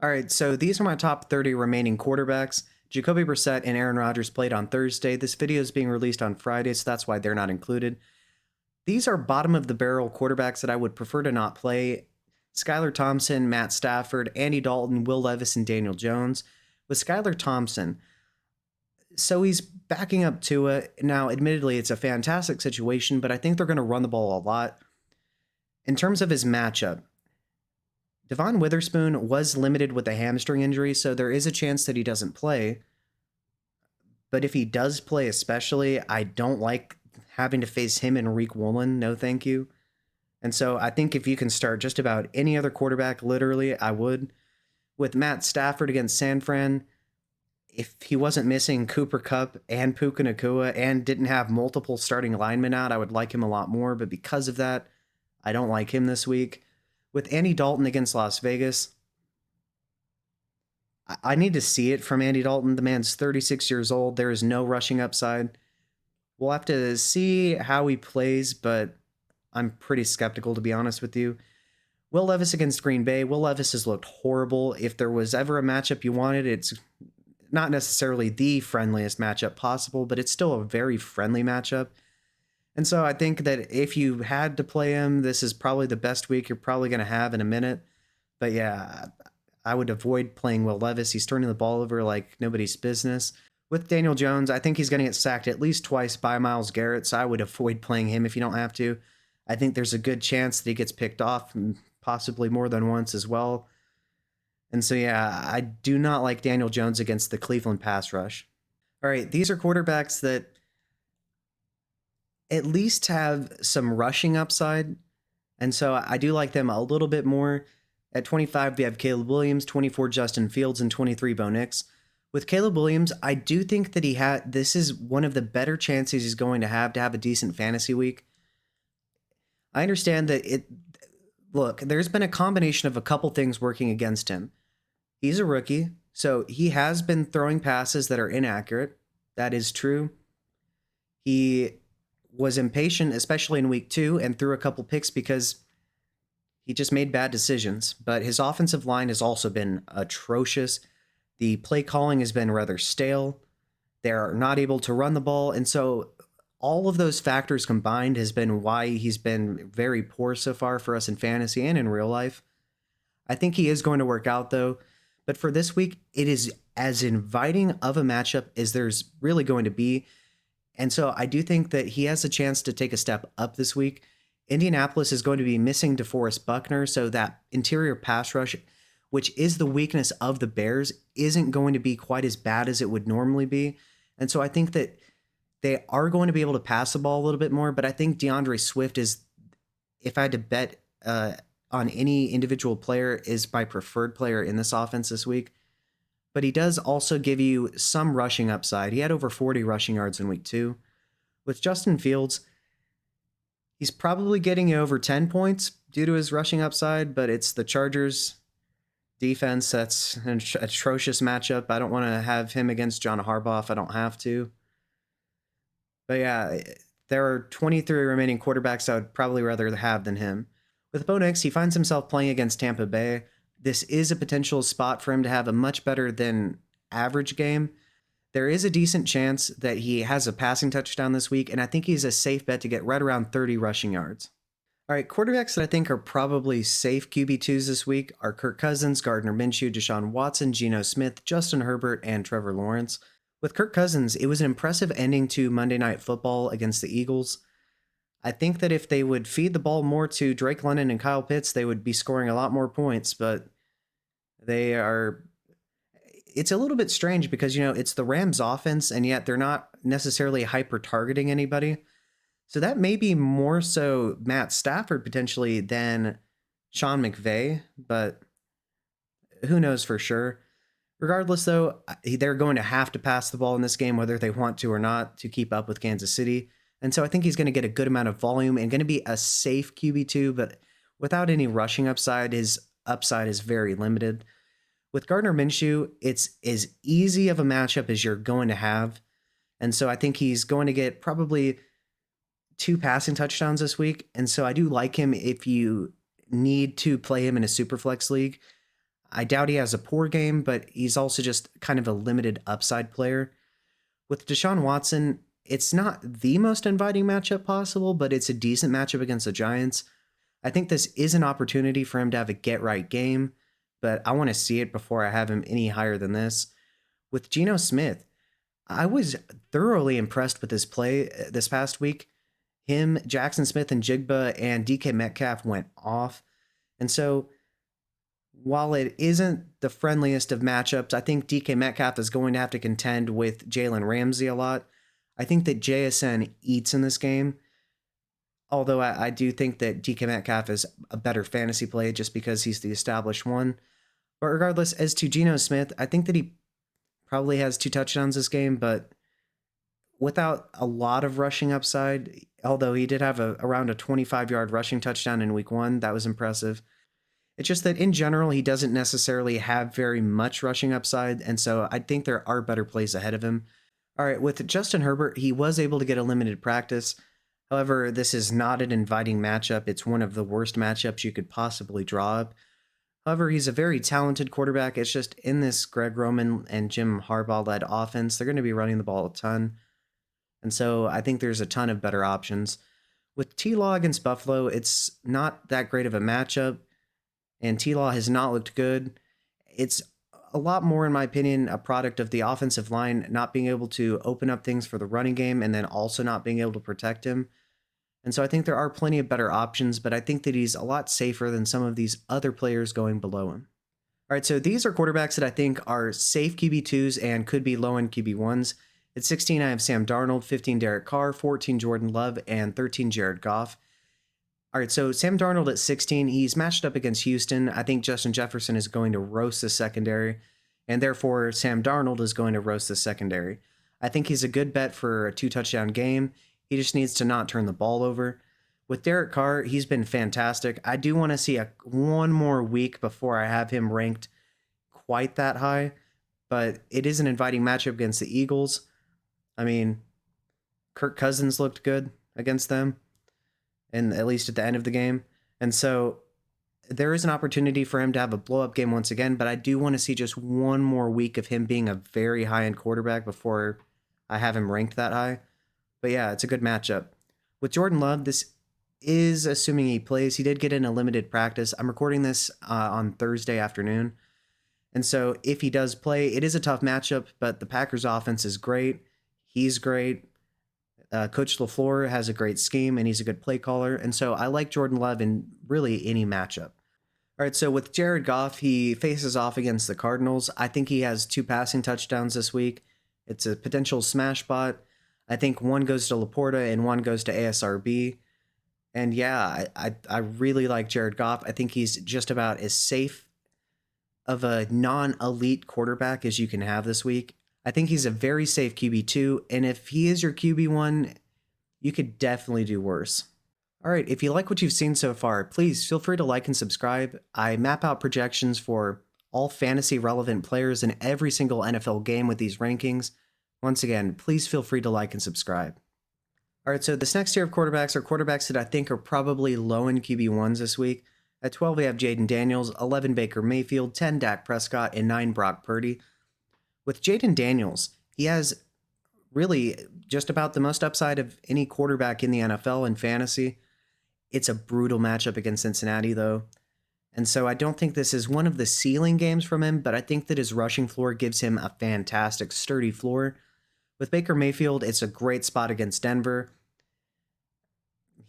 All right, so these are my top 30 remaining quarterbacks. Jacoby Brissett and Aaron Rodgers played on Thursday. This video is being released on Friday, so that's why they're not included. These are bottom of the barrel quarterbacks that I would prefer to not play. Skylar Thompson, Matt Stafford, Andy Dalton, Will Levis, and Daniel Jones. With Skylar Thompson, so he's backing up Tua. Now, admittedly, it's a fantastic situation, but I think they're going to run the ball a lot. In terms of his matchup, Devon Witherspoon was limited with a hamstring injury, so there is a chance that he doesn't play. But if he does play, especially, I don't like having to face him and Reek Woolen. No, thank you. And so I think if you can start just about any other quarterback, literally, I would. With Matt Stafford against San Fran, if he wasn't missing Cooper Kupp and Puka Nacua and didn't have multiple starting linemen out, I would like him a lot more. But because of that, I don't like him this week. With Andy Dalton against Las Vegas, I need to see it from Andy Dalton. The man's 36 years old. There is no rushing upside. We'll have to see how he plays, but I'm pretty skeptical, to be honest with you. Will Levis against Green Bay. Will Levis has looked horrible. If there was ever a matchup you wanted, it's not necessarily the friendliest matchup possible, but it's still a very friendly matchup. And so I think that if you had to play him, this is probably the best week you're probably going to have in a minute. But yeah, I would avoid playing Will Levis. He's turning the ball over like nobody's business. With Daniel Jones, I think he's going to get sacked at least twice by Myles Garrett, so I would avoid playing him if you don't have to. I think there's a good chance that he gets picked off, possibly more than once as well. And so, yeah, I do not like Daniel Jones against the Cleveland pass rush. All right, these are quarterbacks that at least have some rushing upside. And so I do like them a little bit more. At 25, we have Caleb Williams, 24, Justin Fields, and 23, Bo Nix. With Caleb Williams, I do think that this is one of the better chances he's going to have a decent fantasy week. I understand that look, there's been a combination of a couple things working against him. He's a rookie, so he has been throwing passes that are inaccurate. That is true. He was impatient, especially in week 2, and threw a couple picks because he just made bad decisions. But his offensive line has also been atrocious. The play calling has been rather stale. They're not able to run the ball. And so all of those factors combined has been why he's been very poor so far for us in fantasy and in real life. I think he is going to work out, though. But for this week, it is as inviting of a matchup as there's really going to be. And so I do think that he has a chance to take a step up this week. Indianapolis is going to be missing DeForest Buckner, so that interior pass rush, which is the weakness of the Bears, isn't going to be quite as bad as it would normally be. And so I think that they are going to be able to pass the ball a little bit more, but I think DeAndre Swift is, if I had to bet on any individual player, is my preferred player in this offense this week. But he does also give you some rushing upside. He had over 40 rushing yards in week 2. With Justin Fields, he's probably getting you over 10 points due to his rushing upside, but it's the Chargers defense that's an atrocious matchup. I don't want to have him against John Harbaugh if I don't have to. But yeah, there are 23 remaining quarterbacks I would probably rather have than him. With Bo Nix, he finds himself playing against Tampa Bay. This is a potential spot for him to have a much better than average game. There is a decent chance that he has a passing touchdown this week, and I think he's a safe bet to get right around 30 rushing yards. All right, quarterbacks that I think are probably safe QB2s this week are Kirk Cousins, Gardner Minshew, Deshaun Watson, Geno Smith, Justin Herbert, and Trevor Lawrence. With Kirk Cousins, it was an impressive ending to Monday Night Football against the Eagles. I think that if they would feed the ball more to Drake London and Kyle Pitts, they would be scoring a lot more points, but it's a little bit strange because, it's the Rams offense, and yet they're not necessarily hyper targeting anybody. So that may be more so Matt Stafford potentially than Sean McVay, but who knows for sure. Regardless, though, they're going to have to pass the ball in this game, whether they want to or not, to keep up with Kansas City. And so I think he's going to get a good amount of volume and going to be a safe QB2, but without any rushing upside, his upside is very limited. With Gardner Minshew, it's as easy of a matchup as you're going to have. And so I think he's going to get probably 2 passing touchdowns this week. And so I do like him if you need to play him in a Superflex league. I doubt he has a poor game, but he's also just kind of a limited upside player. With Deshaun Watson, it's not the most inviting matchup possible, but it's a decent matchup against the Giants. I think this is an opportunity for him to have a get right game, but I want to see it before I have him any higher than this. With Geno Smith, I was thoroughly impressed with his play this past week. Him, Jackson Smith, and Jigba and DK Metcalf went off. And so, while it isn't the friendliest of matchups, I think DK Metcalf is going to have to contend with Jalen Ramsey a lot. I think that JSN eats in this game, although I do think that DK Metcalf is a better fantasy play just because he's the established one. But regardless, as to Geno Smith, I think that he probably has 2 touchdowns this game, but without a lot of rushing upside, although he did have around a 25-yard rushing touchdown in week 1. That was impressive. It's just that in general, he doesn't necessarily have very much rushing upside, and so I think there are better plays ahead of him. All right, with Justin Herbert, he was able to get a limited practice. However, this is not an inviting matchup. It's one of the worst matchups you could possibly draw up. However, he's a very talented quarterback. It's just in this Greg Roman and Jim Harbaugh-led offense, they're going to be running the ball a ton. And so I think there's a ton of better options. With T-Law against Buffalo, it's not that great of a matchup, and T-Law has not looked good. It's a lot more, in my opinion, a product of the offensive line not being able to open up things for the running game and then also not being able to protect him. And so I think there are plenty of better options, but I think that he's a lot safer than some of these other players going below him. All right, so these are quarterbacks that I think are safe QB2s and could be low-end QB1s. At 16, I have Sam Darnold, 15, Derek Carr, 14, Jordan Love, and 13, Jared Goff. All right, so Sam Darnold at 16, he's matched up against Houston. I think Justin Jefferson is going to roast the secondary, and therefore Sam Darnold is going to roast the secondary. I think he's a good bet for a 2-touchdown game. He just needs to not turn the ball over. With Derek Carr, he's been fantastic. I do want to see one more week before I have him ranked quite that high, but it is an inviting matchup against the Eagles. I mean, Kirk Cousins looked good against them, and at least at the end of the game. And so there is an opportunity for him to have a blow-up game once again, but I do want to see just one more week of him being a very high-end quarterback before I have him ranked that high. But yeah, it's a good matchup. With Jordan Love, this is assuming he plays. He did get in a limited practice. I'm recording this on Thursday afternoon. And so if he does play, it is a tough matchup, but the Packers offense is great. He's great. Coach LaFleur has a great scheme, and he's a good play caller. And so I like Jordan Love in really any matchup. All right, so with Jared Goff, he faces off against the Cardinals. I think he has 2 passing touchdowns this week. It's a potential smash spot. I think one goes to Laporta and one goes to ASRB. And yeah, I really like Jared Goff. I think he's just about as safe of a non-elite quarterback as you can have this week. I think he's a very safe QB2, and if he is your QB1, you could definitely do worse. All right, if you like what you've seen so far, please feel free to like and subscribe. I map out projections for all fantasy-relevant players in every single NFL game with these rankings. Once again, please feel free to like and subscribe. All right, so this next tier of quarterbacks are quarterbacks that I think are probably low in QB1s this week. At 12, we have Jaden Daniels, 11, Baker Mayfield, 10, Dak Prescott, and 9, Brock Purdy. With Jaden Daniels, he has really just about the most upside of any quarterback in the NFL in fantasy. It's a brutal matchup against Cincinnati, though. And so I don't think this is one of the ceiling games from him, but I think that his rushing floor gives him a fantastic, sturdy floor. With Baker Mayfield, it's a great spot against Denver.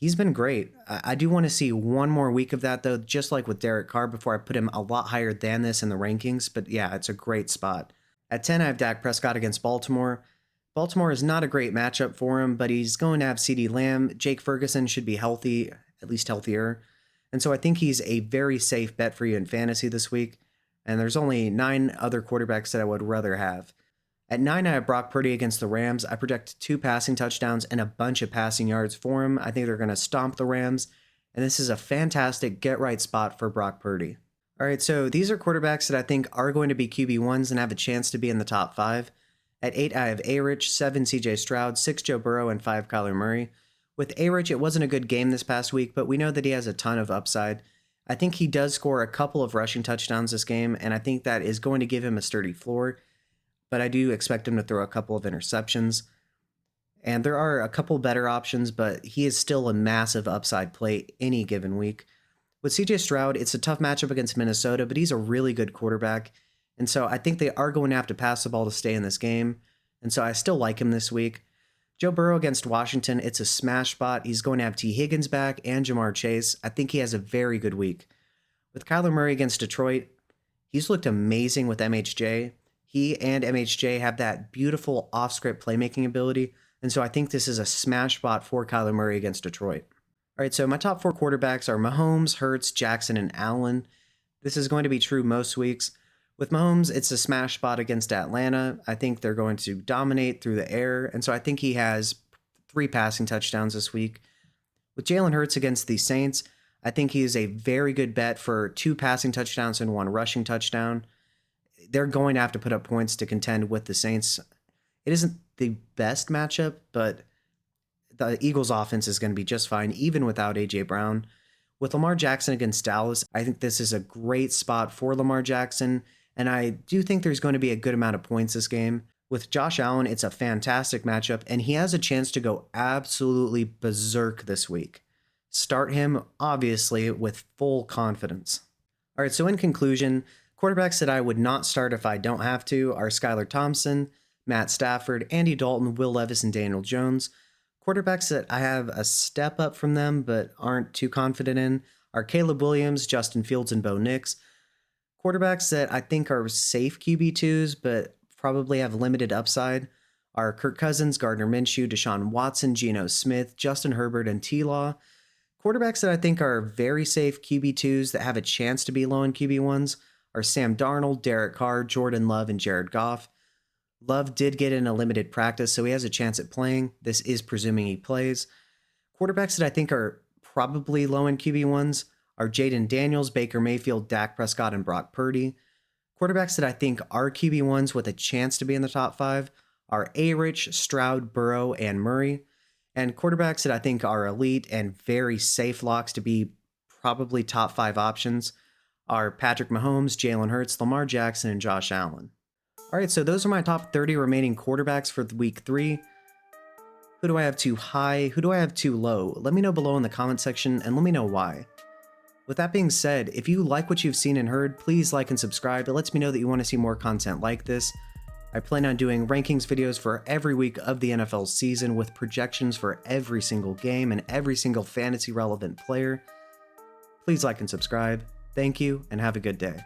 He's been great. I do want to see one more week of that, though, just like with Derek Carr, before I put him a lot higher than this in the rankings. But yeah, it's a great spot. At 10, I have Dak Prescott against Baltimore. Baltimore is not a great matchup for him, but he's going to have CeeDee Lamb. Jake Ferguson should be healthy, at least healthier. And so I think he's a very safe bet for you in fantasy this week. And there's only 9 other quarterbacks that I would rather have. At 9, I have Brock Purdy against the Rams. I project 2 passing touchdowns and a bunch of passing yards for him. I think they're going to stomp the Rams. And this is a fantastic get-right spot for Brock Purdy. All right, so these are quarterbacks that I think are going to be QB1s and have a chance to be in the top 5. At 8, I have A-Rich, 7, CJ Stroud, 6, Joe Burrow, and 5, Kyler Murray. With A-Rich, it wasn't a good game this past week, but we know that he has a ton of upside. I think he does score a couple of rushing touchdowns this game, and I think that is going to give him a sturdy floor, but I do expect him to throw a couple of interceptions. And there are a couple better options, but he is still a massive upside play any given week. With CJ Stroud, it's a tough matchup against Minnesota, but he's a really good quarterback. And so I think they are going to have to pass the ball to stay in this game. And so I still like him this week. Joe Burrow against Washington, it's a smash spot. He's going to have T. Higgins back and Jamar Chase. I think he has a very good week. With Kyler Murray against Detroit, he's looked amazing with MHJ. He and MHJ have that beautiful off-script playmaking ability. And so I think this is a smash spot for Kyler Murray against Detroit. All right, so my top 4 quarterbacks are Mahomes, Hurts, Jackson, and Allen. This is going to be true most weeks. With Mahomes, it's a smash spot against Atlanta. I think they're going to dominate through the air, and so I think he has 3 passing touchdowns this week. With Jalen Hurts against the Saints, I think he is a very good bet for 2 passing touchdowns and 1 rushing touchdown. They're going to have to put up points to contend with the Saints. It isn't the best matchup, but the Eagles' offense is going to be just fine, even without A.J. Brown. With Lamar Jackson against Dallas, I think this is a great spot for Lamar Jackson, and I do think there's going to be a good amount of points this game. With Josh Allen, it's a fantastic matchup, and he has a chance to go absolutely berserk this week. Start him, obviously, with full confidence. All right, so in conclusion, quarterbacks that I would not start if I don't have to are Skylar Thompson, Matt Stafford, Andy Dalton, Will Levis, and Daniel Jones. Quarterbacks that I have a step up from them but aren't too confident in are Caleb Williams, Justin Fields, and Bo Nix. Quarterbacks that I think are safe QB2s but probably have limited upside are Kirk Cousins, Gardner Minshew, Deshaun Watson, Geno Smith, Justin Herbert, and T-Law. Quarterbacks that I think are very safe QB2s that have a chance to be low in QB1s are Sam Darnold, Derek Carr, Jordan Love, and Jared Goff. Love did get in a limited practice, so he has a chance at playing. This is presuming he plays. Quarterbacks that I think are probably low in QB1s are Jaden Daniels, Baker Mayfield, Dak Prescott, and Brock Purdy. Quarterbacks that I think are QB1s with a chance to be in the top 5 are A-Rich, Stroud, Burrow, and Murray. And quarterbacks that I think are elite and very safe locks to be probably top 5 options are Patrick Mahomes, Jalen Hurts, Lamar Jackson, and Josh Allen. All right, so those are my top 30 remaining quarterbacks for week 3. Who do I have too high? Who do I have too low? Let me know below in the comment section and let me know why. With that being said, if you like what you've seen and heard, please like and subscribe. It lets me know that you want to see more content like this. I plan on doing rankings videos for every week of the NFL season with projections for every single game and every single fantasy relevant player. Please like and subscribe. Thank you and have a good day.